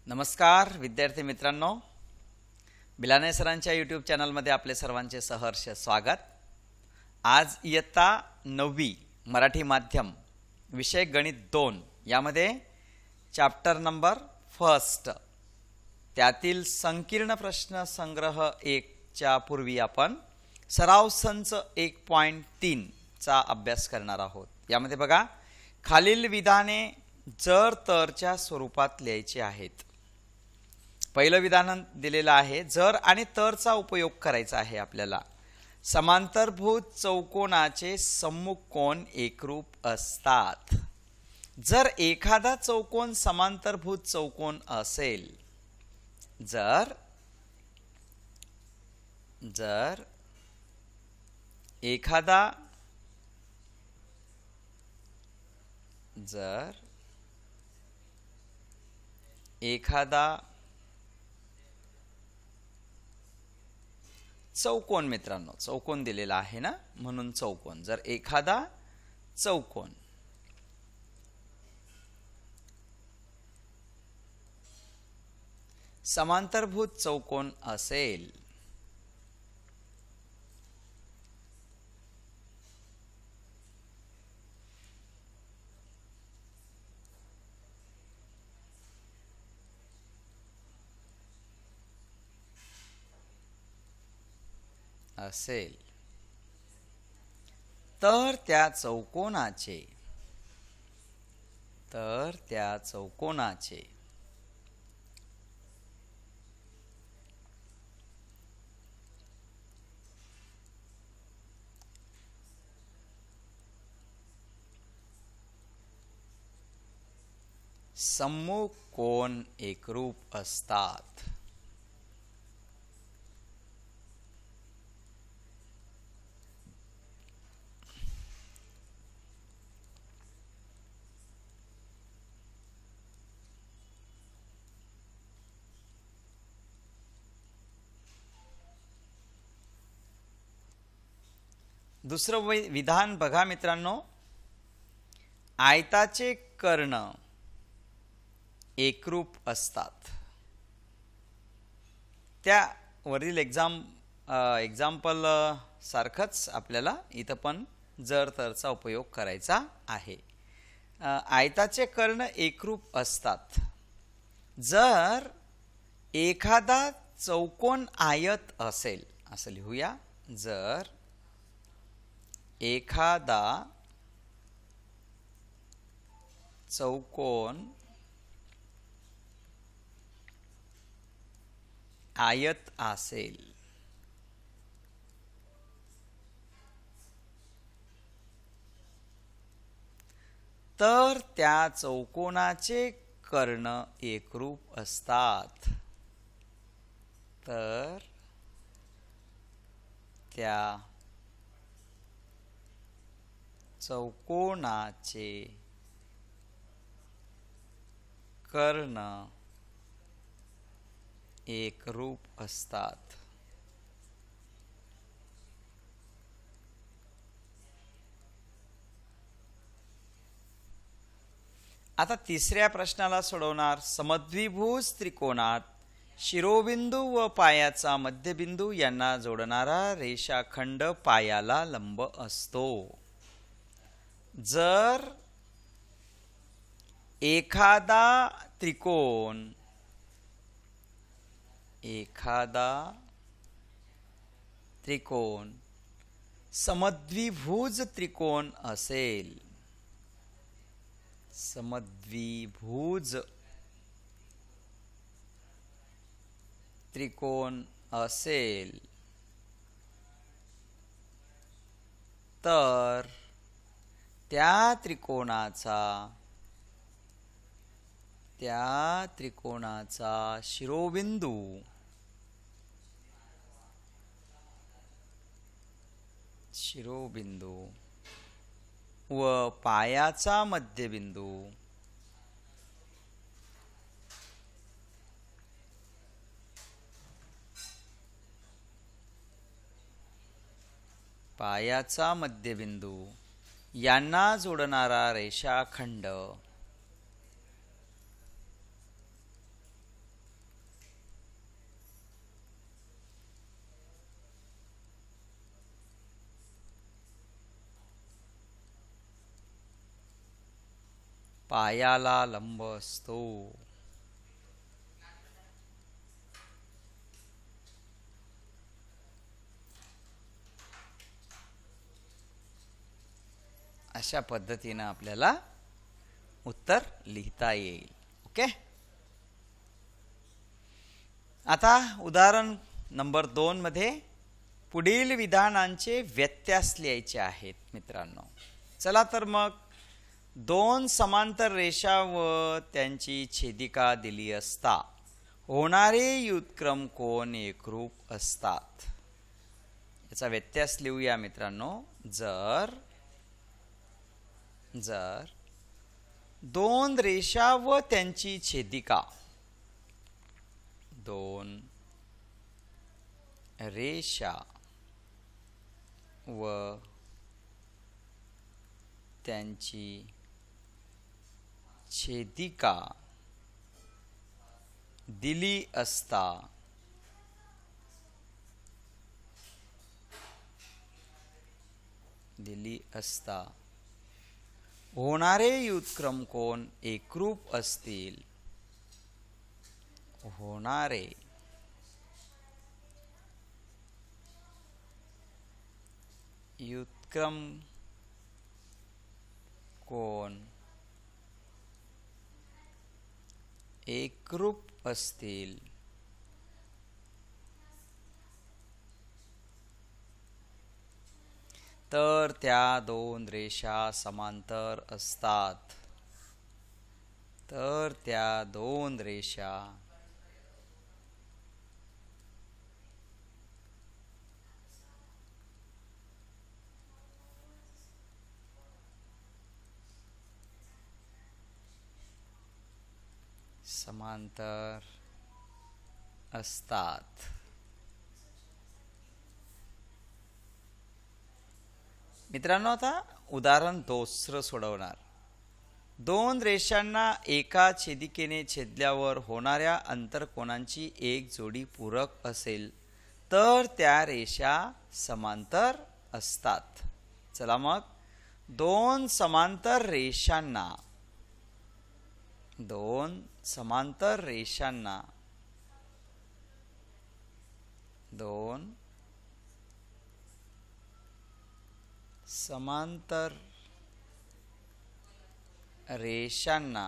नमस्कार विद्यार्थी मित्रांनो, बिलाने सरांच्या यूट्यूब चॅनलमध्ये आपले सर्वांचे सहर्ष स्वागत। आज इयत्ता 9वी मराठी माध्यम विषय गणित 2 यामध्ये चॅप्टर नंबर 1 त्यातील संकीर्ण प्रश्न संग्रह 1 च्या पूर्वी आपण सराव संच 1.3 चा अभ्यास करणार आहोत। यामध्ये बघा, खालील विधाने जर तरच्या स्वरूपात लिहायची आहेत। पहिलं विधान दिलेलं आहे, जर आणि तरचा उपयोग करायचा आहे आपल्याला। समांतरभुज चौकोनाचे सम्मुख कोन एकरूप असतात। जर एखादा चौकोन समांतरभुज चौकोन असेल, जर एखादा चौकोन, मित्रांनो चौकोन दिलेला आहे ना, म्हणून चौकोन, जर एखादा चौकोन समांतरभुज चौकोन असेल, तर त्या चौकोनाचे सम्मुख कोन एकरूप असतात। दुसरं विधान बघा मित्रांनो, आयताचे कर्ण एकरूप असतात। त्या वरील एक्झाम्पल सारखंच आपल्याला इथं पण जर तरचा उपयोग करायचा आहे। आयताचे कर्ण एकरूप असतात जर एखादा चौकोन आयत असेल, असं लिहूया, जर एखादा चौकोन आयत असेल, तर त्या चौकोनाचे कर्ण एकरूप असतात। तर त्या चौकोनाचे कर्ण एकरूप असतात। आता तिसऱ्या प्रश्नाला सोडवणार। समद्विभुज त्रिकोणात शिरोबिंदू व पायाचा मध्यबिंदू यांना जोडणारा रेषाखंड पायाला लंब असतो। जर एखादा त्रिकोण समद्विभुज त्रिकोण असेल, तर त्या त्रिकोणाचा शिरोबिंदू व पायाचा मध्यबिंदू यांना जोडणारा रेषाखंड पायाला लंब असतो. अशा पद्धतीने आपल्याला उत्तर लिहिता येईल. ओके. आता उदाहरण नंबर 2 मध्ये पुढील विधानांचे व्यत्यास लिहायचे आहेत मित्रांनो. चला तर मग दोन समांतर रेषा व त्यांची छेदिका दिली असता होणारे युत्क्रम कोन एकरूप असतात. याचा व्यत्यास लिहूया मित्रांनो. जर दोन रेषा व त्यांची छेदिका, दोन रेषा व त्यांची छेदिका दिली असता होणारे युत्क्रम कोन एकरूप असतील. होणारे युत्क्रम कोन एकरूप असतील तर त्या दोन रेषा समांतर असतात. तर त्या दोन रेषा समांतर असतात. मित्रांनो, आता उदाहरण दुसरं सोडवणार. दोन रेषांना एका छेदिकेने छेदल्यावर होणाऱ्या अंतरकोनांची एक जोडी पूरक असेल तर त्या रेषा समांतर असतात. चला मग दोन समांतर रेषांना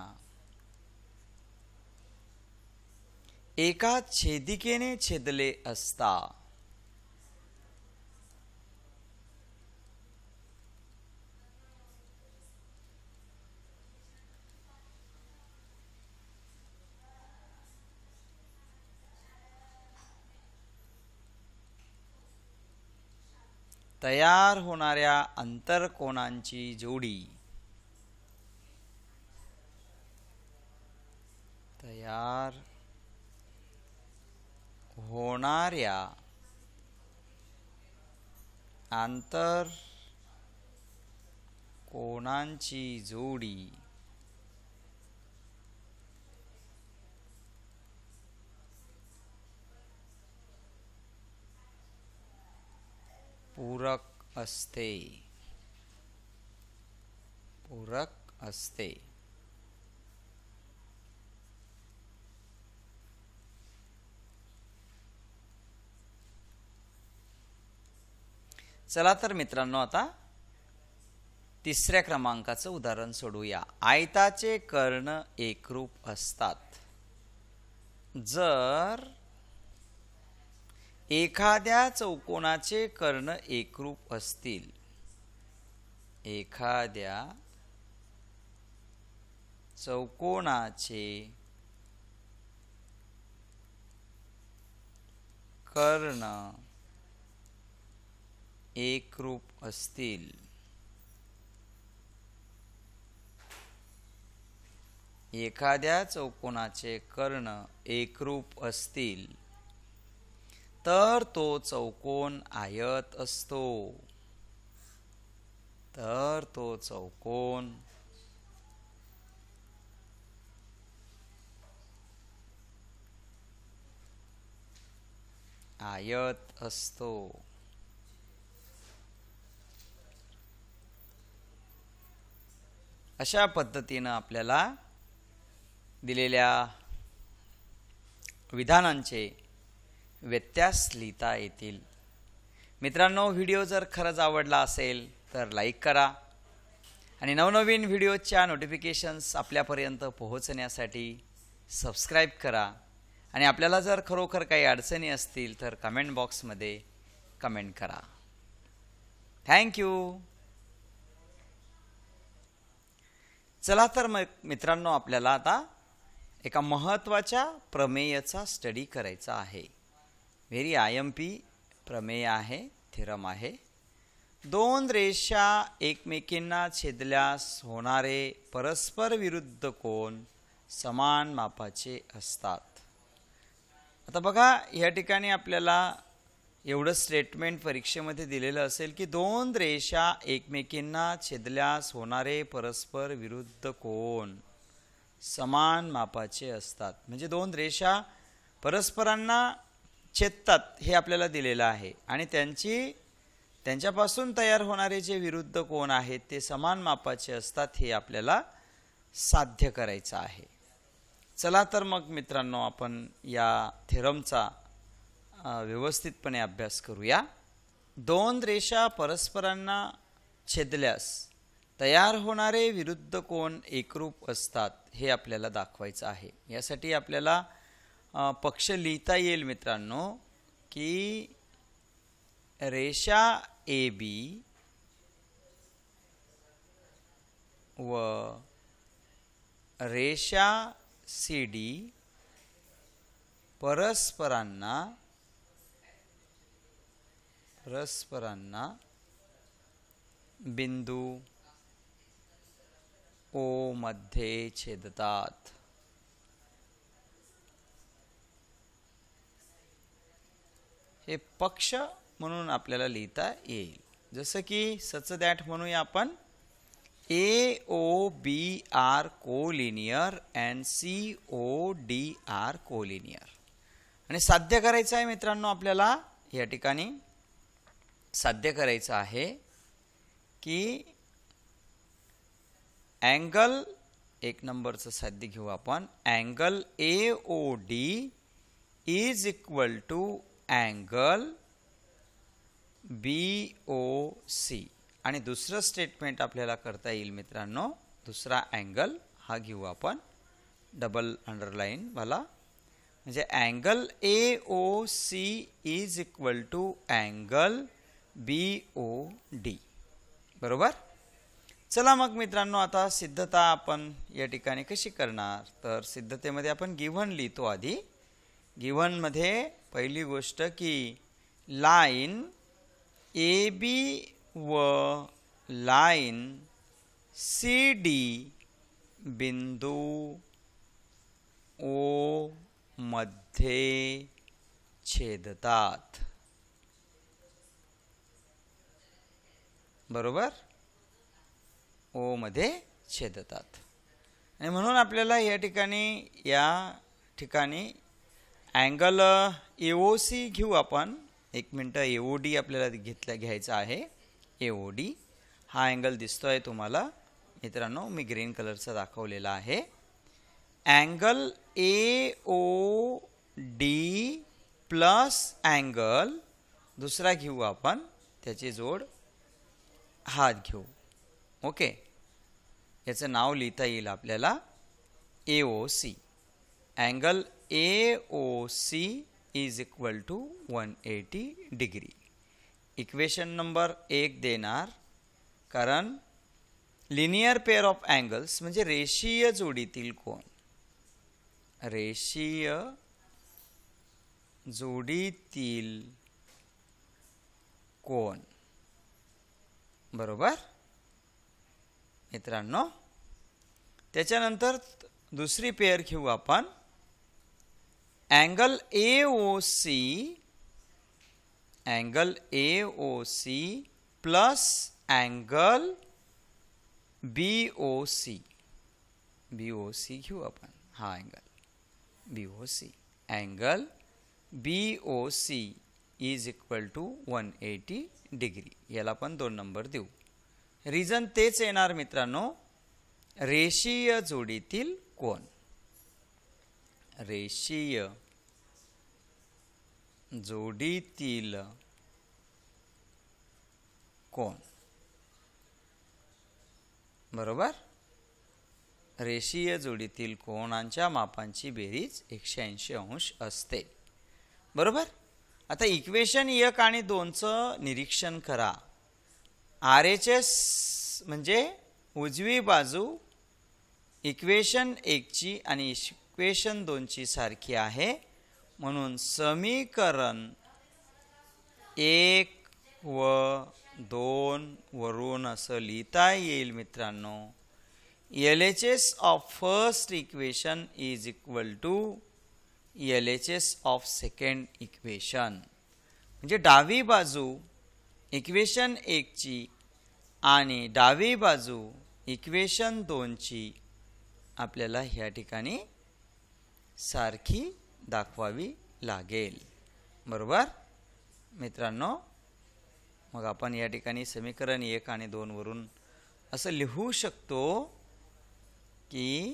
एका छेदिकेने छेदले असता तयार होणाऱ्या अंतरकोनांची जोडी पूरक असते. चला तर मित्रांनो, आता तिसऱ्या क्रमांकाचं उदाहरण सोडूया. आयताचे कर्ण एकरूप असतात. जर एखाद्या चौकोनाचे कर्ण एकरूप असतील, एखाद्या चौकोनाचे कर्ण एकरूप असतील, एखाद्या चौकोनाचे कर्ण एकरूप असतील तर तो चौकोन आयत असतो. तर तो चौकोन आयत असतो. अशा पद्धतीनं आपल्याला दिलेल्या विधानांचे व्यत्यास लिहिता येतील. मित्रांनो, व्हिडिओ जर खरंच आवडला असेल तर लाईक करा आणि नवनवीन व्हिडिओच्या नोटिफिकेशन्स आपल्यापर्यंत पोहोचण्यासाठी सबस्क्राईब करा. आणि आपल्याला जर खरोखर काही अडचणी असतील तर कमेंट बॉक्समध्ये कमेंट करा. थँक्यू. चला तर मित्रांनो, आपल्याला आता एका महत्त्वाच्या प्रमेयाचा स्टडी करायचा आहे. व्हेरी IMP प्रमेय आहे, थेरम आहे. दोन रेषा एकमेकींना छेदल्यास होणारे परस्पर विरुद्ध कोन समान मापाचे असतात. आता बघा, या ठिकाणी आपल्याला एवढं स्टेटमेंट परीक्षेमध्ये दिलेलं असेल की दोन रेषा एकमेकींना छेदल्यास होणारे परस्पर विरुद्ध कोन समान मापाचे असतात. म्हणजे दोन रेषा परस्परांना छेदतात हे आपल्याला दिलेलं आहे आणि त्यांच्यापासून तयार होणारे जे विरुद्ध कोन आहेत ते समान मापाचे असतात हे आपल्याला साध्य करायचं आहे. चला तर मग मित्रांनो, आपण या थेरमचा व्यवस्थितपणे अभ्यास करूया. दोन रेषा परस्परांना छेदल्यास तयार होणारे विरुद्ध कोन एकरूप असतात हे आपल्याला दाखवायचं आहे. यासाठी आपल्याला पक्ष लिहिता येईल मित्रांनो की रेषा AB व रेषा CD परस्परांना बिंदू O मध्ये छेदतात. हे पक्ष म्हणून आपल्याला लिहिता येईल. जसं की सच दॅट म्हणूया आपण AOB are collinear and COD are collinear. आणि साध्य करायचं आहे मित्रांनो, आपल्याला या ठिकाणी साध्य करायचं आहे की अँगल, एक नंबरचं साध्य घेऊ आपण. Angle AOD is equal to angle BOC. आणि दुसरं स्टेटमेंट आपल्याला करता येईल मित्रांनो. दुसरा अँगल हा घेऊ आपण डबल अंडरलाईन वाला. म्हणजे angle AOC is equal to angle BOD. बरोबर. चला मग मित्रांनो, आता सिद्धता आपण या ठिकाणी कशी करणार तर सिद्धतेमध्ये आपण गिव्हन लिहितो. आधी गिव्हनमध्ये पहिली गोष्ट की लाईन AB व लाईन CD बिंदू O मध्ये छेदतात. बरोबर, O मध्ये छेदतात. आणि म्हणून आपल्याला या ठिकाणी अँगल AOC घेऊ आपण. एक मिनटं, AOD आपल्याला घ्यायचा आहे. AOD हा अँगल दिसतोय तुम्हाला मित्रांनो, मी ग्रीन कलरचा दाखवलेला आहे. अँगल AOD प्लस अँगल दुसरा घेऊ आपण, त्याची जोड हात घेऊ. ओके, याचं नाव लिहिता येईल आपल्याला AOC. Angle AOC is equal to 180 degree. Equation number 1 देणार, कारण लिनियर पेअर ऑफ अँगल्स म्हणजे रेषीय जोडीतील कोन. रेषीय जोडीतील कोन. बरोबर मित्रांनो. त्याच्यानंतर दुसरी पेअर घेऊ आपण. Angle AOC plus angle BOC घेऊ आपण. हा angle BOC. Angle BOC is equal to 180 degree. याला पण 2 नंबर देऊ. रिझन तेच येणार मित्रांनो. रेषीय जोडीतील कोन. रेषीय जोडीतील कोन. बरोबर. रेषीय जोडीतील कोनांच्या मापांची बेरीज 180 अंश असते. बरोबर. आता इक्वेशन 1 आणि 2 चं निरीक्षण करा. RHS म्हणजे उजवी बाजू इक्वेशन 1 ची आणि इक्वेशन 2 ची सारखी आहे, म्हणून समीकरण 1 व 2 वरून असं लिहिता येईल मित्रांनो. LHS of first equation is equal to LHS of second equation. म्हणजे डावी बाजू इक्वेशन 1 ची आणि डावी बाजू इक्वेशन 2 ची आपल्याला ह्या ठिकाणी सारखी दाखवावी लागेल. बरोबर मित्रांनो. मग आपण या ठिकाणी समीकरण 1 आणि 2 वरून असं लिहू शकतो की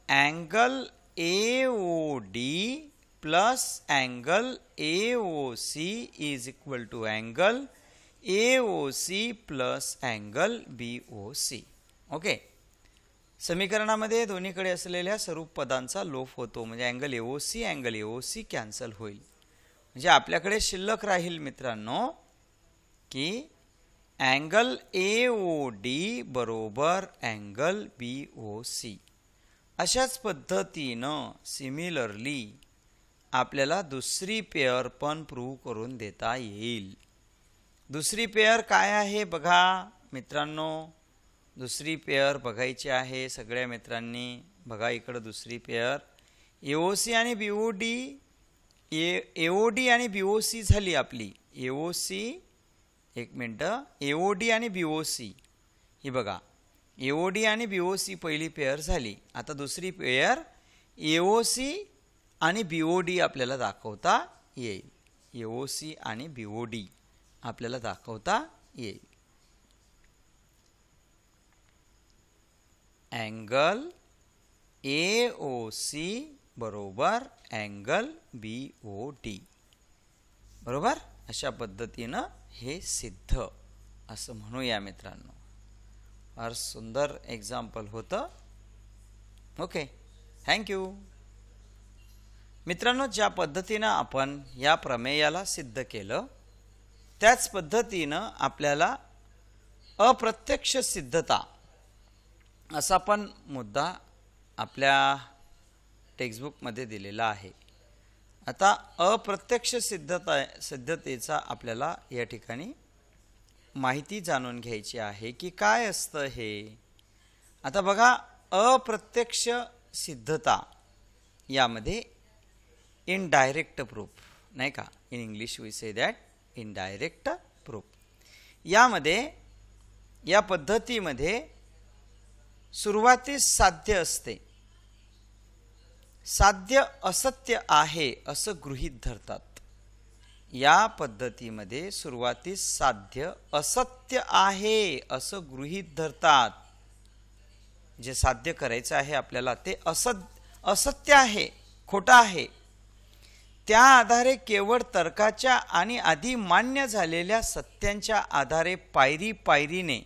angle AOD plus angle AOC is equal to angle AOC plus angle BOC. Okay. समीकरणामध्ये दोन्हीकडे असलेल्या सर्व पदांचा लोप होतो, म्हणजे अँगल AOC कॅन्सल होईल. म्हणजे आपल्याकडे शिल्लक राहील मित्रांनो की अँगल AOD बरोबर अँगल BOC. अशाच पद्धतीनं सिमिलरली आपल्याला दुसरी पेअर पण प्रूव्ह करून देता येईल. दुसरी पेअर काय आहे बघा मित्रांनो. दुसरी पेअर बघायची आहे सगळ्या मित्रांनी. बघा इकडं दुसरी पेअर AOC आणि BOD. AOD आणि BOC झाली आपली. AOC एक मिनटं. AOD आणि BOC ही बघा. AOD आणि BOC पहिली पेअर झाली. आता दुसरी पेअर AOC आणि BOD आपल्याला दाखवता येईल. AOC आणि BOD आपल्याला दाखवता येईल. अँगल AOC बरोबर अँगल BOD. बरोबर. अशा पद्धतीनं हे सिद्ध असं म्हणूया मित्रांनो. फार सुंदर एक्झाम्पल होतं. ओके. थँक्यू मित्रांनो. ज्या पद्धतीनं आपण या प्रमेयाला सिद्ध केलं त्याच पद्धतीनं आपल्याला अप्रत्यक्ष सिद्धता असा पण मुद्दा आपल्या टेक्स्टबुकमध्ये दिलेला आहे. आता अप्रत्यक्ष सिद्धतेचा आपल्याला या ठिकाणी माहिती जाणून घ्यायची आहे की काय असतं हे. आता बघा अप्रत्यक्ष सिद्धता यामध्ये इनडायरेक्ट प्रूफ नाही का. In English we say that indirect proof. यामध्ये या पद्धतीमध्ये सुरुवातीस साध्य असते. साध्य असत्य आहे असं गृहीत धरतात. या पद्धतीमध्ये सुरुवातीस साध्य असत्य आहे असं गृहीत धरतात. जे साध्य करायचं आहे आपल्याला ते असत्य आहे, खोटं आहे. त्या आधारे केवळ तर्काच्या आणि आधी मान्य झालेल्या सत्यांच्या आधारे पायरी पायरीने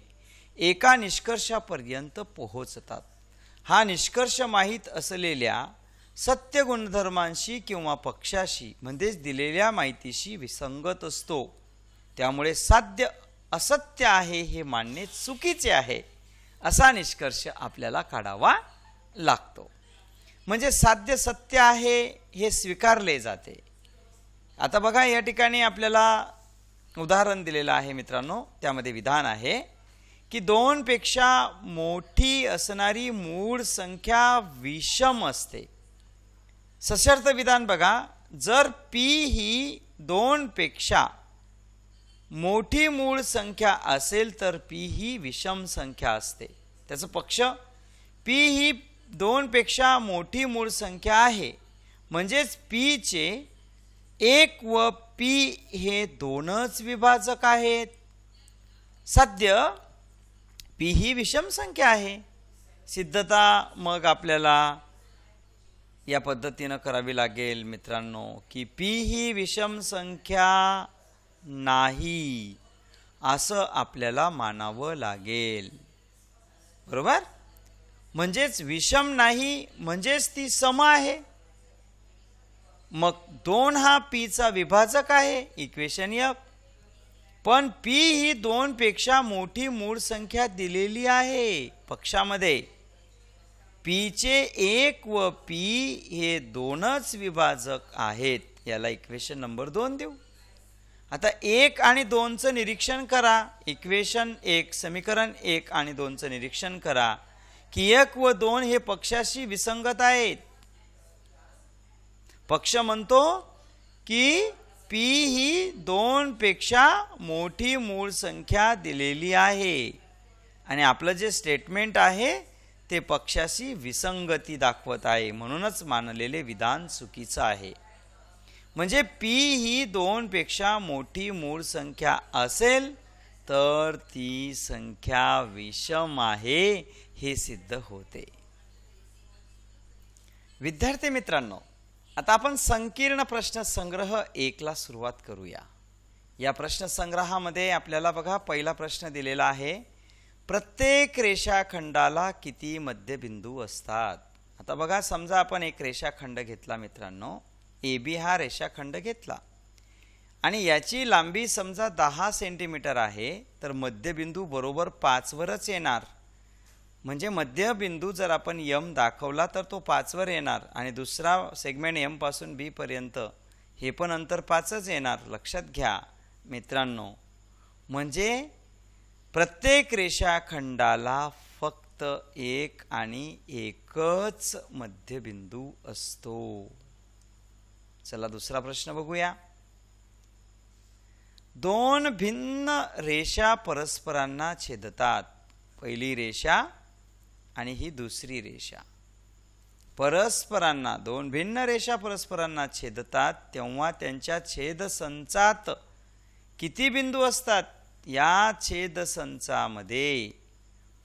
एका निष्कर्षापर्यंत पोहोचतात. हा निष्कर्ष माहीत असलेल्या सत्य गुणधर्मांशी किंवा पक्षाशी म्हणजेच दिलेल्या माहितीशी विसंगत असतो. त्यामुळे साध्य असत्य आहे हे मानणे चुकीचे आहे असा निष्कर्ष आपल्याला काढावा लागतो. म्हणजे साध्य सत्य आहे हे स्वीकारले जाते. आता बघा या ठिकाणी आपल्याला उदाहरण दिलेलं आहे मित्रांनो. त्यामध्ये विधान आहे की 2 पेक्षा मोठी असणारी मूळ संख्या विषम असते. सशर्त विधान बघा. जर P ही 2 पेक्षा मोठी मूळ संख्या असेल तर P ही विषम संख्या असते. त्याचा पक्ष P ही 2 पेक्षा मोठी मूळ संख्या आहे म्हणजेच P चे 1 व P हे 2च विभाजक आहेत. सध्य P ही विषम संख्या आहे. सिद्धता मग आपल्याला या पद्धतीनं करावी लागेल मित्रांनो की पी ही विषम संख्या नाही असं आपल्याला मानावं लागेल, बरोबर? म्हणजेच विषम नाही म्हणजेच ती सम आहे. मग 2 हा पी चा विभाजक आहे, इक्वेशन 1. पण पी ही 2 पेक्षा मोठी मूळ संख्या दिलेली आहे पक्षामध्ये. पी चे 1 व पी हे 2च विभाजक आहेत. याला इक्वेशन नंबर 2 देऊ. आता 1 आणि 2 चं निरीक्षण करा. इक्वेशन 1 समीकरण 1 आणि 2 चं निरीक्षण करा की 1 व 2 हे पक्षाशी विसंगत आहेत. पक्ष म्हणतो की पी ही 2 पेक्षा मोठी मूळ संख्या दिलेली आहे आणि आपलं जे स्टेटमेंट आहे ते पक्षाशी विसंगती दाखवत आहे, म्हणूनच मानलेले विधान चुकीचं आहे. म्हणजे पी ही 2 पेक्षा मोठी मूळ संख्या असेल तर ती संख्या विषम आहे हे सिद्ध होते. विद्यार्थी मित्रांनो, आता आपण संकीर्ण प्रश्न संग्रह 1 ला सुरुवात करूया. या प्रश्न संग्रहामध्ये आपल्याला बघा पहिला प्रश्न दिलेला आहे, प्रत्येक रेषाखंडाला किती मध्यबिंदू असतात. आता बघा समजा आपण एक रेषाखंड घेतला मित्रांनो, AB हा रेषाखंड घेतला आणि याची लांबी समजा 10 सेंटीमीटर आहे, तर मध्यबिंदू बरोबर 5 वरच येणार. म्हणजे मध्यबिंदू जर आपण M दाखवला तर तो 5 वर येणार आणि दुसरा सेगमेंट M पासून B पर्यंत हे पण अंतर 5च येणार. लक्षात घ्या मित्रांनो, म्हणजे प्रत्येक रेषाखंडाला फक्त एक आणि एकच मध्यबिंदू असतो. चला दुसरा प्रश्न बघूया. 2 भिन्न रेषा परस्परांना छेदतात. पहिली रेषा आणि ही दुसरी रेषा परस्परांना, 2 भिन्न रेषा परस्परांना छेदतात तेव्हा त्यांच्या छेदसंचात किती बिंदू असतात. या छेदसंचामध्ये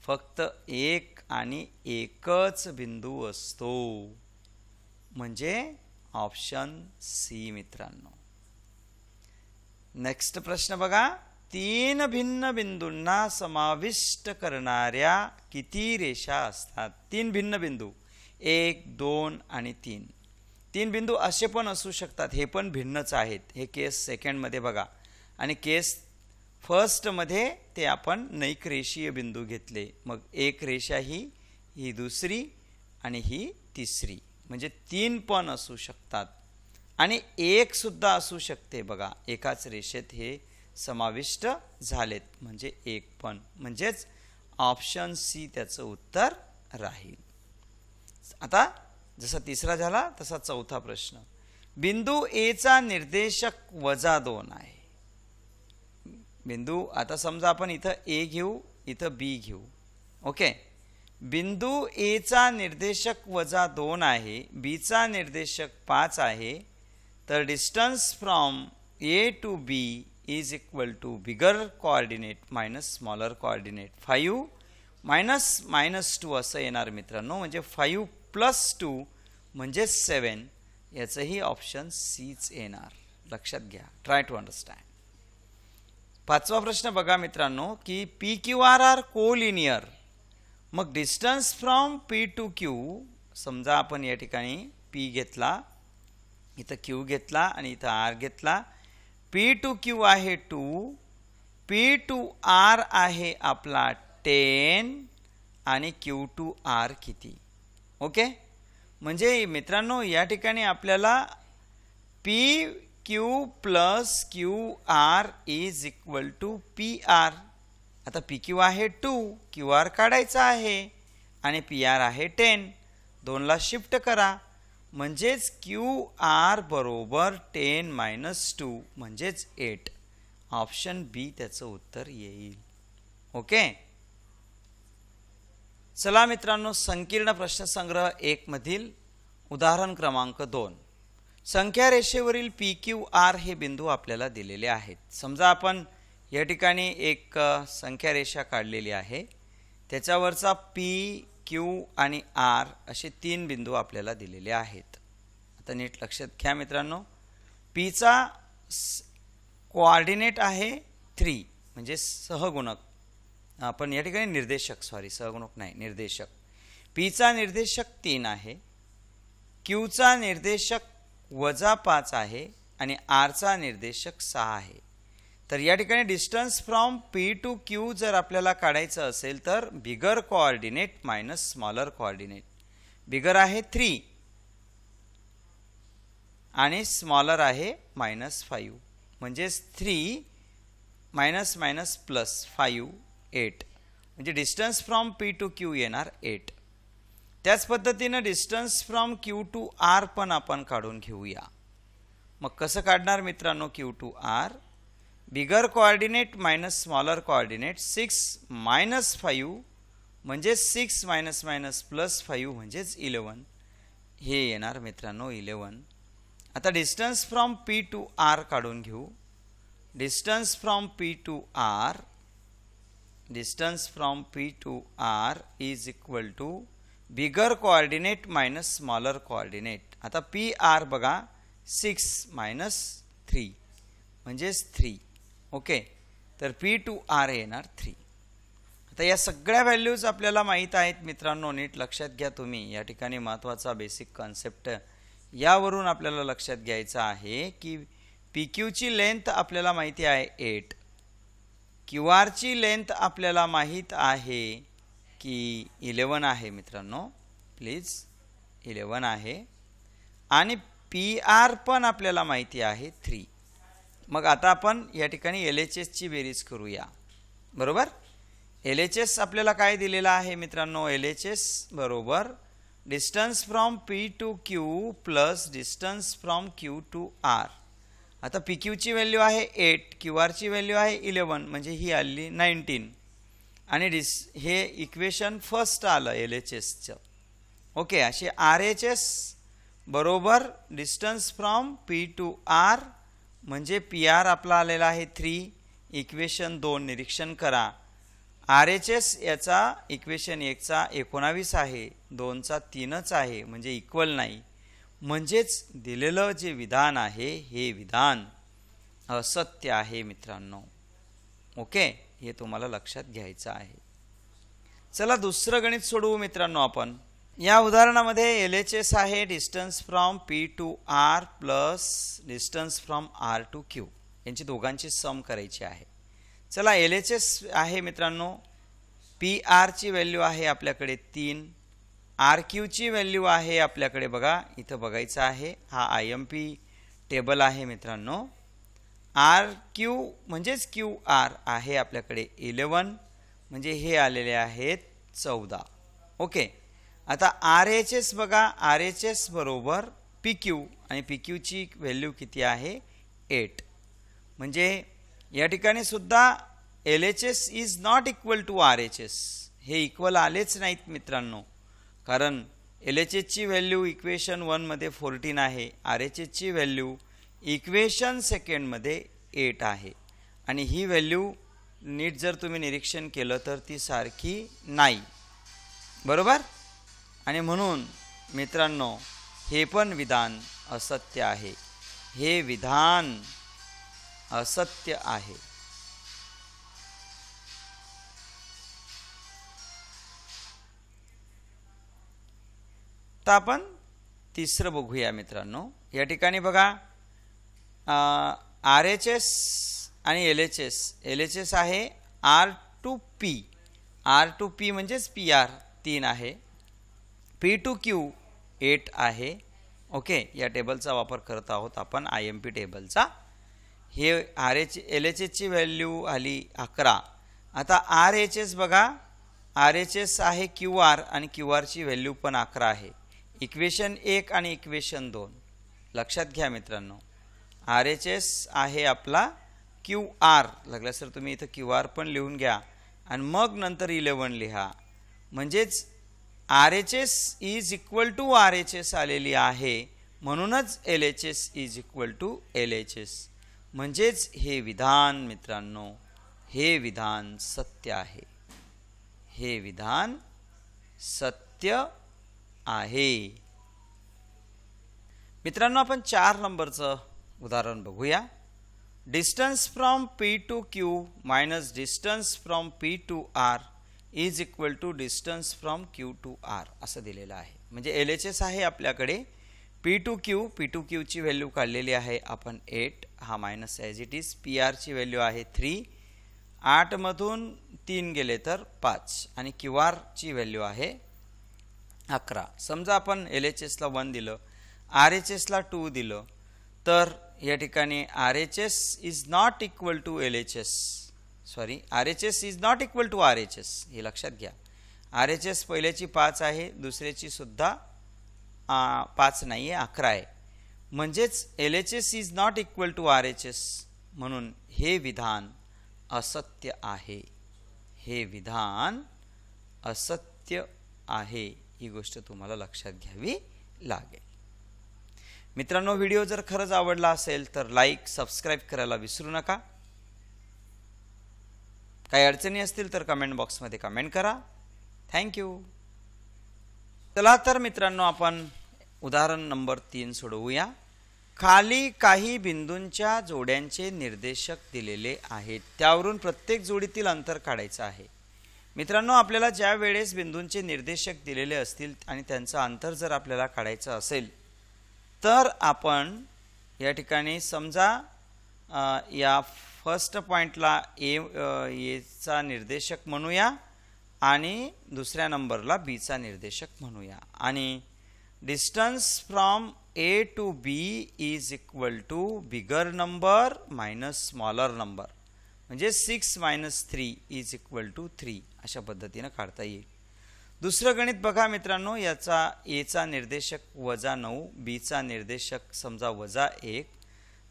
फक्त एक आणि एकच बिंदू असतो, म्हणजे ऑप्शन सी मित्रांनो. नेक्स्ट प्रश्न बघा, 3 भिन्न बिंदूंना समाविष्ट करणाऱ्या किती रेषा असतात. 3 भिन्न बिंदू, 1, 2 आणि 3. 3 बिंदू असे पण असू शकतात, हे पण भिन्नच आहेत. हे केस सेकंड मध्ये बघा आणि केस फर्स्ट मध्ये ते आपण नैक रेषीय बिंदू घेतले. मग एक रेषा ही दुसरी आणि ही तिसरी, म्हणजे 3 पण असू शकतात आणि एक सुद्धा असू शकते. बघा एकाच रेषेत हे समाविष्ट झालेत, म्हणजे एक पण, म्हणजेच ऑप्शन सी त्याचं उत्तर राहील. आता जसा तिसरा झाला तसा चौथा प्रश्न. बिंदू ए चा निर्देशक -2 आहे. बिंदू, आता समजा आपण इथं ए घेऊ, इथं बी घेऊ. ओके, बिंदू ए चा निर्देशक -2 आहे, बी चा निर्देशक 5 आहे, तर distance from A to B is equal to bigger coordinate minus smaller coordinate. 5 minus 2 असं येणार मित्रांनो, म्हणजे 5 plus 2 म्हणजे 7. याचंही ऑप्शन सीच येणार. लक्षात घ्या, ट्राय टू अंडरस्टँड. पाचवा प्रश्न बघा मित्रांनो की P Q R are collinear. मग distance from P to Q, समजा आपण या ठिकाणी पी घेतला, इथं क्यू घेतला आणि इथं आर घेतला. P to Q आहे 2, P to R आहे आपला 10 आणि Q to R किती. ओके, म्हणजे मित्रांनो या ठिकाणी आपल्याला PQ plus QR is equal to PR. आता PQ आहे 2, QR काढायचा आहे आणि PR आहे 10. 2 ला शिफ्ट करा, म्हणजेच QR बरोबर 10 - 2 म्हणजेच 8. ऑप्शन बी त्याचं उत्तर येईल. ओके, चला मित्रांनो, संकीर्ण प्रश्नसंग्रह 1 मधील उदाहरण क्रमांक 2. संख्या रेषेवरील PQR हे बिंदू आपल्याला दिलेले आहेत. समजा आपण या ठिकाणी एक संख्या रेषा काढलेली आहे, त्याच्यावरचा क्यू आणि आर असे 3 बिंदू आपल्याला दिलेले आहेत. आता नीट लक्षात घ्या मित्रांनो. पीचा कोऑर्डिनेट आहे 3 म्हणजे सहगुणक. आपण या ठिकाणी निर्देशक सहगुणक नाही निर्देशक. पीचा निर्देशक 3 आहे, क्यूचा निर्देशक -5 आहे आणि आरचा निर्देशक 6 आहे. तर या ठिकाणी distance from P to Q जर आपल्याला काढायचं असेल तर bigger coordinate minus smaller coordinate. Bigger आहे 3 आणि स्मॉलर आहे -5 म्हणजेच 3 मायनस मायनस प्लस 5 8 म्हणजे distance from P to Q येणार 8. त्याच पद्धतीने distance from Q to R पण आपण काढून घेऊया. मग कसं काढणार मित्रांनो Q to R? Bigger coordinate minus smaller coordinate 6 minus 5 म्हणजे 6 मायनस मायनस प्लस 5 म्हणजेच 11 हे येणार मित्रांनो 11. आता distance from P to R काढून घेऊ. Distance from P to R is equal to bigger coordinate minus smaller coordinate. आता पी आर बघा 6 मायनस 3 म्हणजेच 3. ओके, तर पी टू आर येणार 3. आता या सगळ्या व्हॅल्यूज आपल्याला माहीत आहेत मित्रांनो. नीट लक्षात घ्या तुम्ही. या ठिकाणी महत्त्वाचा बेसिक कॉन्सेप्ट यावरून आपल्याला लक्षात घ्यायचं आहे की पी क्यूची लेंथ आपल्याला माहिती आहे 8, क्यू आरची लेंथ आपल्याला माहीत आहे की 11 आहे मित्रांनो. प्लीज 11 आहे आणि पी आर पण आपल्याला माहिती आहे 3. मग आता आपण या ठिकाणी LHS ची बेरीज करूया. बरोबर. LHS आपल्याला काय दिलेला आहे मित्रांनो? LHS बरोबर distance from P to Q plus distance from Q to R. आता पी क्यूची व्हॅल्यू आहे 8, क्यू आरची व्हॅल्यू आहे 11 म्हणजे ही आली 19 आणि हे इक्वेशन फर्स्ट आलं LHSचं. ओके, असे RHS बरोबर distance from P to R म्हणजे पी आर आपला आलेला आहे 3. इक्वेशन 2 निरीक्षण करा. RHS याचा इक्वेशन 1चा 19 आहे, 2चा 3च आहे म्हणजे इक्वल नाही. म्हणजेच दिलेलं जे विधान आहे हे विधान असत्य आहे मित्रांनो. ओके, हे तुम्हाला लक्षात घ्यायचं आहे. चला दुसरं गणित सोडवू मित्रांनो आपण. या उदाहरणामध्ये LHS आहे distance from P to R plus distance from R to Q. यांची दोघांची सम करायची आहे. चला LHS आहे मित्रांनो. पी आरची व्हॅल्यू आहे आपल्याकडे 3, आर क्यूची व्हॅल्यू आहे आपल्याकडे बघा इथं बघायचं आहे. हा IMP टेबल आहे मित्रांनो. आर क्यू म्हणजेच क्यू आर आहे आपल्याकडे 11 म्हणजे हे आलेले आहेत 14. ओके, आता RHS बघा. RHS बरोबर पी क्यू आणि पी क्यूची व्हॅल्यू किती आहे 8 म्हणजे या ठिकाणी सुद्धा LHS is not equal to RHS. हे इक्वल आलेच नाहीत मित्रांनो. कारण LHS ची व्हॅल्यू इक्वेशन 1 मध्ये 14 आहे, RHS ची व्हॅल्यू इक्वेशन 2 मध्ये 8 आहे आणि ही व्हॅल्यू नीट जर तुम्ही निरीक्षण केलं तर ती सारखी नाही. बरोबर. आणि म्हणून मित्रांनो हे पण विधान असत्य आहे. हे विधान असत्य आहे. आता आपण तिसरं बघूया मित्रांनो. या ठिकाणी बघा RHS आणि LHS आहे R to P. R to P म्हणजेच PR 3 आहे. P to Q 8 आहे. ओके, या टेबलचा वापर करत आहोत आपण IMP टेबलचा. हे LHS ची व्हॅल्यू आली 11. आता RHS बघा. RHS आहे QR आणि QR ची व्हॅल्यू पण 11 आहे. इक्वेशन 1 आणि इक्वेशन 2 लक्षात घ्या मित्रांनो. RHS आहे आपला QR. लागला सर तुम्ही इथं QR पण लिहून घ्या आणि मग नंतर 11 लिहा. म्हणजेच RHS is equal to RHS आलेली आहे. म्हणूनच LHS is equal to LHS. म्हणजेच हे विधान मित्रांनो हे विधान सत्य आहे. हे विधान सत्य आहे. मित्रांनो, आपण 4 नंबरचं उदाहरण बघूया. Distance from P to Q minus distance from P to R is equal to distance from Q to R असं दिलेलं आहे. म्हणजे LHS आहे आपल्याकडे. P टू Q ची व्हॅल्यू काढलेली आहे आपण 8, हा minus as it is. PR ची व्हॅल्यू आहे 3, 8 मधून 3 गेले तर 5 आणि QR ची व्हॅल्यू आहे 11. समजा आपण LHS ला 1 दिलं, RHS ला 2 दिलं, तर या ठिकाणी RHS is not equal to LHS, sorry RHS is not equal to RHS, हे लक्षात घ्या. RHS पहिल्याची 5 आहे, दुसऱ्याची सुद्धा 5 नाही आहे, 11 आहे. म्हणजेच LHS is not equal to RHS, म्हणून हे विधान असत्य आहे. हे विधान असत्य आहे, ही गोष्ट तुम्हाला लक्षात घ्यावी लागेल. मित्रांनो, व्हिडिओ जर खरंच आवडला असेल तर लाईक, सबस्क्राईब करायला विसरू नका. काही अडचणी असतील तर कमेंट बॉक्समध्ये कमेंट करा. थँक्यू. चला तर मित्रांनो, आपण उदाहरण नंबर 3 सोडवूया. खाली काही बिंदूंच्या जोड्यांचे निर्देशक दिलेले आहेत, त्यावरून प्रत्येक जोडीतील अंतर काढायचं आहे. मित्रांनो, आपल्याला ज्या वेळेस बिंदूंचे निर्देशक दिलेले असतील आणि त्यांचं अंतर जर आपल्याला काढायचं असेल तर आपण या ठिकाणी समजा या फर्स्ट पॉइंटला ए चा निर्देशक म्हणूया आणि दुसऱ्या नंबरला बी चा निर्देशक म्हणूया. आणि distance from A to B is equal to bigger number minus smaller number, म्हणजे 6 मायनस 3 इज इक्वल टू 3 अशा पद्धतीने काढता येईल. दुसरं गणित बघा मित्रांनो, याचा A चा निर्देशक -9, B चा निर्देशक समजा -1,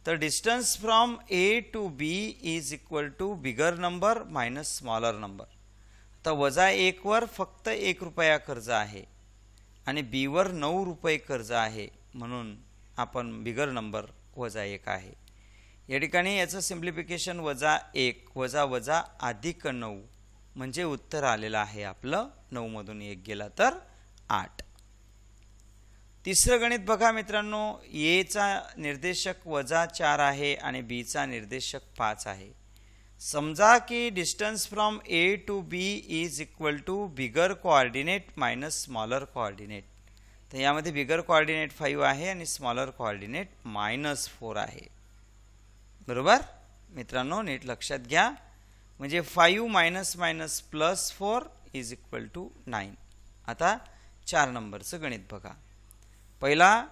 तर distance from A to B is equal to bigger number minus smaller number. आता -1 वर फक्त 1 रुपया कर्ज आहे आणि B वर 9 रुपये कर्ज आहे, म्हणून आपण बिगर नंबर -1 आहे. या ठिकाणी याचं सिम्प्लिफिकेशन -1 वजा अधिक 9, म्हणजे उत्तर आलेलं आहे आपलं 9 मधून 1 गेला तर 8. तिसरं गणित बघा मित्रांनो, A चा निर्देशक -4 आहे आणि B चा निर्देशक 5 आहे. समजा की distance from A to B is equal to bigger coordinate minus smaller coordinate. तर यामध्ये बिगर कोऑर्डिनेट 5 आहे आणि स्मॉलर कोऑर्डिनेट -4 आहे. बरोबर मित्रांनो, नीट लक्षात घ्या. म्हणजे 5 minus minus plus 4 is equal to 9. आता 4 नंबरचं गणित बघा. पहिला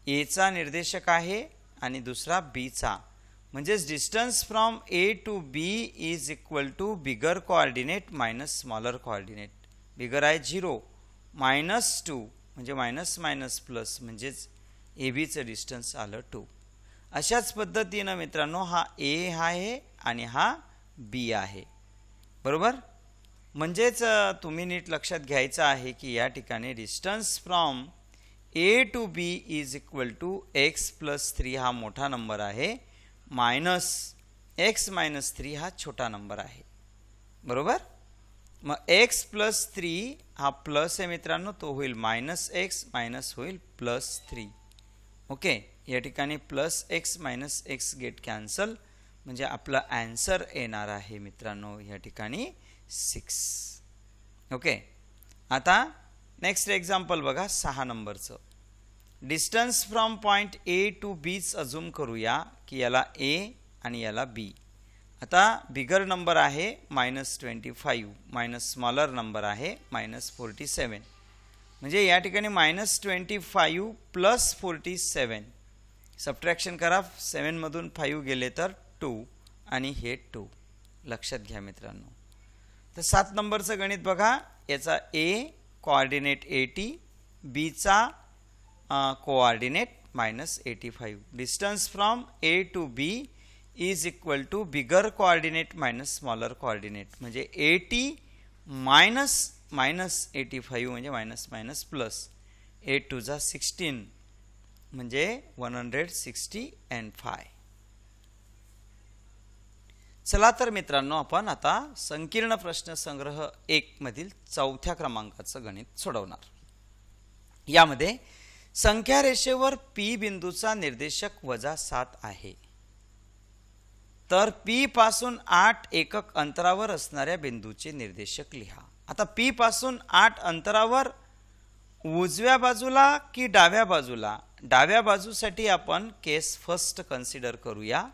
A चा निर्देशक आहे आणि दुसरा B चा, म्हणजेच distance from A to B is equal to bigger coordinate minus smaller coordinate. Bigger आहे 0, -2 म्हणजे मायनस मायनस प्लस, म्हणजेच AB चं डिस्टन्स आलं 2. अशाच पद्धतीनं मित्रांनो, हा A आहे आणि हा B आहे. बरोबर, म्हणजेच तुम्ही नीट लक्षात घ्यायचं आहे की या ठिकाणी distance from A to B is equal to x plus 3 हा मोठा नंबर आहे, मायनस x मायनस 3 हा छोटा नंबर आहे. बरोबर, मग x प्लस 3 हा प्लस आहे मित्रांनो, तो होईल -x मायनस होईल +3. ओके, या ठिकाणी +x minus x get cancel, म्हणजे आपला आन्सर येणार आहे मित्रांनो या ठिकाणी 6. ओके, आता नेक्स्ट एक्झाम्पल बघा 6 नंबरचं. Distance from point A to B assume करूया की याला A आणि याला B. आता बिगर नंबर आहे -25 मायनस स्मॉलर नंबर आहे -47, म्हणजे या ठिकाणी -25 प्लस 47. सबट्रॅक्शन करा, 7 मधून 5 गेले तर 2 आणि हे 2 लक्षात घ्या मित्रांनो. तर 7 नंबरचं गणित बघा. याचा A कोऑर्डिनेट 80, B चा coordinate -85. Distance from A to B is equal to bigger coordinate minus smaller coordinate, म्हणजे 80 मायनस -85 म्हणजे मायनस मायनस प्लस. 8 2 जा 16 म्हणजे 165. चला तर मित्रांनो, आपण आता संकीर्ण प्रश्न संग्रह 1 मधील 4थ्या क्रमांकाचं गणित सोडवणार. यामध्ये संख्या रेषेवर P बिंदूचा निर्देशक -7 आहे. तर P पासून 8 एकक अंतरावर असणाऱ्या बिंदूचे निर्देशक लिहा. आता P पासून 8 अंतरावर उजव्या बाजूला की डाव्या बाजूला? डाव्या बाजूसाठी आपण केस फर्स्ट कन्सिडर करूया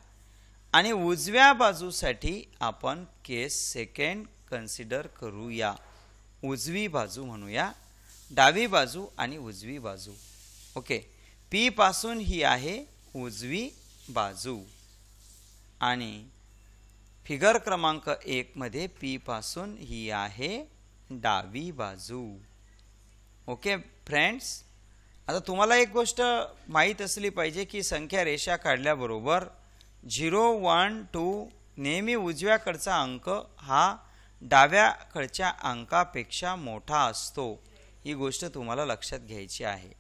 आणि उजव्या बाजूसाठी आपण केस सेकंड कन्सिडर करूया. उजवी बाजू म्हणूया, डावी बाजू आणि उजवी बाजू. ओके, P पासून ही आहे उजवी बाजू आणि फिगर क्रमांक 1 मध्ये P पासून ही आहे डावी बाजू. ओके फ्रेंड्स, आता तुम्हाला एक गोष्ट माहीत असली पाहिजे की संख्या रेषा काढल्याबरोबर 0, 1, 2 नेहमी उजव्याकडचा अंक हा डाव्याकडच्या अंकापेक्षा मोठा असतो. ही गोष्ट तुम्हाला लक्षात घ्यायची आहे.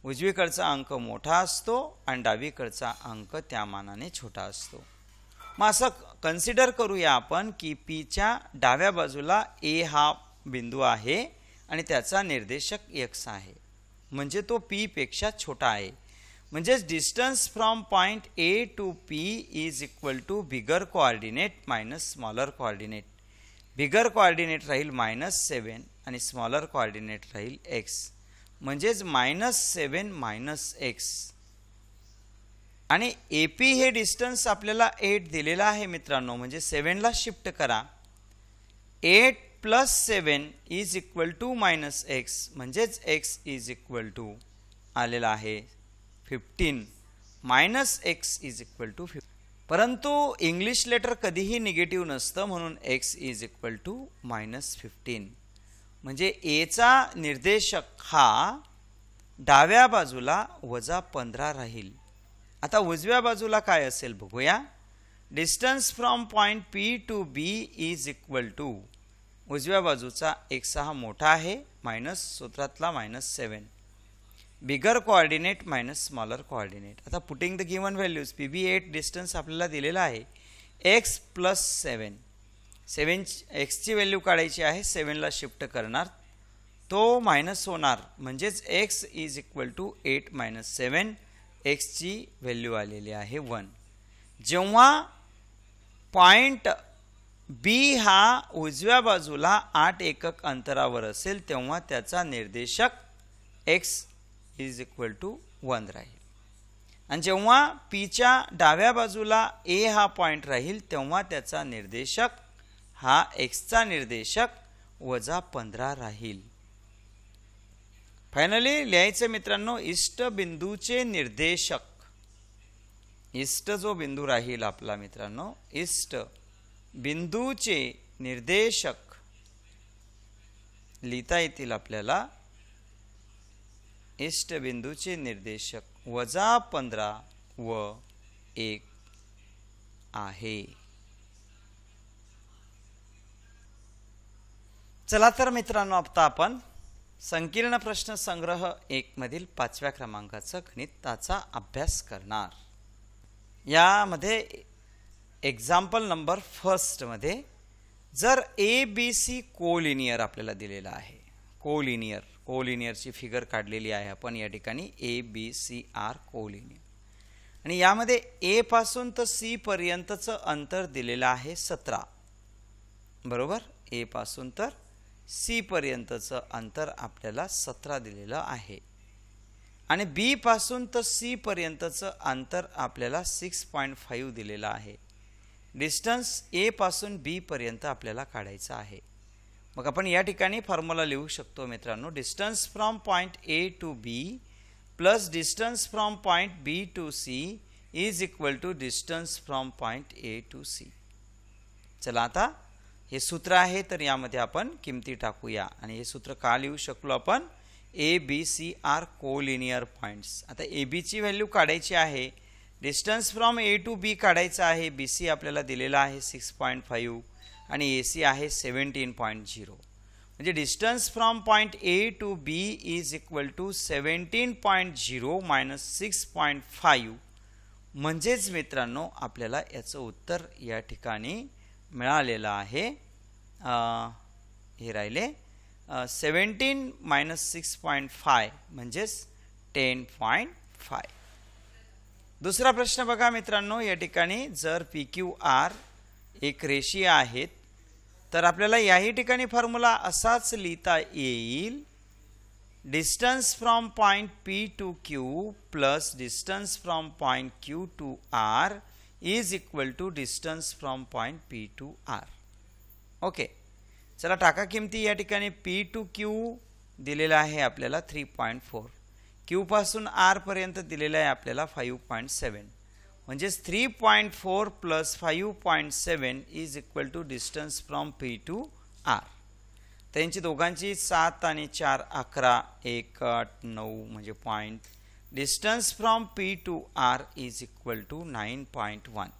उजवीकडचा अंक मोठा असतो आणि डावीकडचा अंक त्या मानाने छोटा असतो. मग असं कन्सिडर करूया आपण की P च्या डाव्या बाजूला A हा बिंदू आहे आणि त्याचा निर्देशक x आहे, म्हणजे तो P पेक्षा छोटा आहे. म्हणजे distance from point A to P is equal to bigger coordinate minus smaller coordinate. Bigger coordinate राहील -7 आणि स्मॉलर कोऑर्डिनेट राहील x, म्हणजेच -7 - x. आणि AP हे डिस्टन्स आपल्याला 8 दिलेला आहे मित्रांनो, म्हणजे 7 ला शिफ्ट करा. 8 + 7 इज इक्वल टू -x, म्हणजेच x इज इक्वल टू आलेला आहे 15 -x इज इक्वल टू 15. परंतु इंग्लिश लेटर कधीही निगेटिव्ह नसतं, म्हणून x इज इक्वल टू -15. म्हणजे A चा निर्देशक हा डाव्या बाजूला -15 राहील. आता उजव्या बाजूला काय असेल बघूया. Distance from point P to B is equal to, उजव्या बाजूचा x हा मोठा आहे, मायनस सूत्रातला -7, bigger coordinate minus smaller coordinate. आता putting the given values, PB 8 distance आपल्याला दिलेला आहे, x + 7 x ची व्हॅल्यू काढायची आहे, 7 ला शिफ्ट करणार, तो मायनस होणार, म्हणजेच x is equal to 8 - 7, x ची व्हॅल्यू आलेली आहे 1. जेव्हा पॉइंट B हा उजव्या बाजूला 8 एकक अंतरावर असेल तेव्हा त्याचा निर्देशक x इज इक्वल टू 1 राहील. आणि जेव्हा P च्या डाव्या बाजूला A हा पॉइंट राहील तेव्हा त्याचा निर्देशक हा x चा निर्देशक -15 राहील. फायनली लिहायचं मित्रांनो, इष्ट बिंदूचे निर्देशक, इष्ट जो बिंदू राहील आपला मित्रांनो, इष्ट बिंदूचे निर्देशक लिहिता येतील आपल्याला. इष्ट बिंदूचे निर्देशक -15 व 1 आहे. चला तर मित्रांनो, आता आपण संकीर्ण प्रश्न संग्रह 1 मधील 5व्या क्रमांकाचा गणिताचा अभ्यास करणार. यामध्ये एक्झाम्पल नंबर 1 मध्ये जर ABC कोलिनियर आपल्याला दिलेला आहे, कोलिनियरची फिगर काढलेली आहे आपण या ठिकाणी, ABC आर कोलिनियर. आणि यामध्ये A पासून तर C पर्यंतचं अंतर दिलेलं आहे 17, बरोबर. A पासून तर C पर्यंतचं अंतर आपल्याला 17 दिलेलं आहे. आणि B पासून तर C पर्यंतचं अंतर आपल्याला 6.5 दिलेलं आहे. डिस्टन्स A पासून B पर्यंत आपल्याला काढायचं आहे. मग आपण या ठिकाणी फॉर्म्युला लिहू शकतो मित्रांनो, distance from point A to B plus distance from point B to C is equal to distance from point A to C. चला आता हे सूत्र आहे, तर यामध्ये आपण किमती टाकूया. आणि हे सूत्र का लिहू शकलो आपण, ABC आर कोलिनियर पॉइंट्स. आता AB ची व्हॅल्यू काढायची आहे, distance from A to B काढायचा आहे. BC आपल्याला दिलेला आहे 6.5 आणि AC आहे 17.0. म्हणजे distance from point A to B is equal to 17.0 - 6.5 म्हणजेच मित्रांनो आपल्याला याचं उत्तर या ठिकाणी मिळालेलं आहे. हे राहिले 17 - 6.5 म्हणजेच 10.5. दुसरा प्रश्न बघा मित्रांनो, या ठिकाणी जर PQR एक रेषीय आहेत तर आपल्याला याही ठिकाणी फॉर्म्युला असाच लिहिता येईल. Distance from point P to Q plus distance from point Q to R is equal to distance from point P to R. Okay, चला टाका किमती. या ठिकाणी P to Q दिलेला आहे आपल्याला 3.4. Q पासून R पर्यंत दिलेला आहे आपल्याला 5.7. म्हणजेच 3.4 plus 5.7 is equal to distance from P to R. त्यांची दोघांची 7 आणि 4 11 1 8 9 म्हणजे point. Distance from P to R is equal to 9.1.